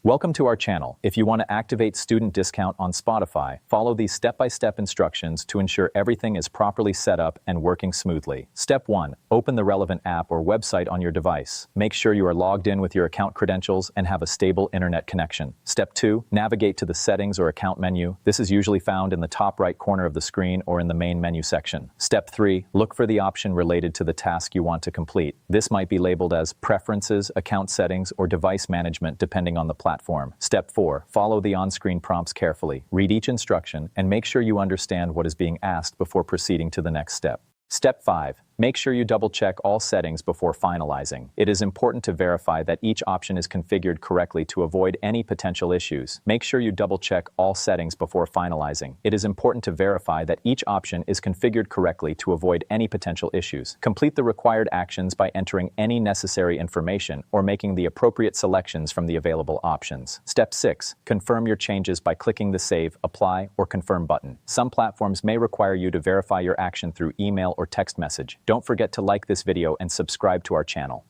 Welcome to our channel. If you want to activate student discount on Spotify, follow these step-by-step instructions to ensure everything is properly set up and working smoothly. Step 1. Open the relevant app or website on your device. Make sure you are logged in with your account credentials and have a stable internet connection. Step 2. Navigate to the settings or account menu. This is usually found in the top right corner of the screen or in the main menu section. Step 3. Look for the option related to the task you want to complete. This might be labeled as Preferences, Account Settings, or Device Management depending on the platform. Step 4. Follow the on-screen prompts carefully. Read each instruction and make sure you understand what is being asked before proceeding to the next step. Step 5. Make sure you double-check all settings before finalizing. It is important to verify that each option is configured correctly to avoid any potential issues. Make sure you double-check all settings before finalizing. It is important to verify that each option is configured correctly to avoid any potential issues. Complete the required actions by entering any necessary information or making the appropriate selections from the available options. Step 6. Confirm your changes by clicking the Save, Apply, or Confirm button. Some platforms may require you to verify your action through email or text message. Don't forget to like this video and subscribe to our channel.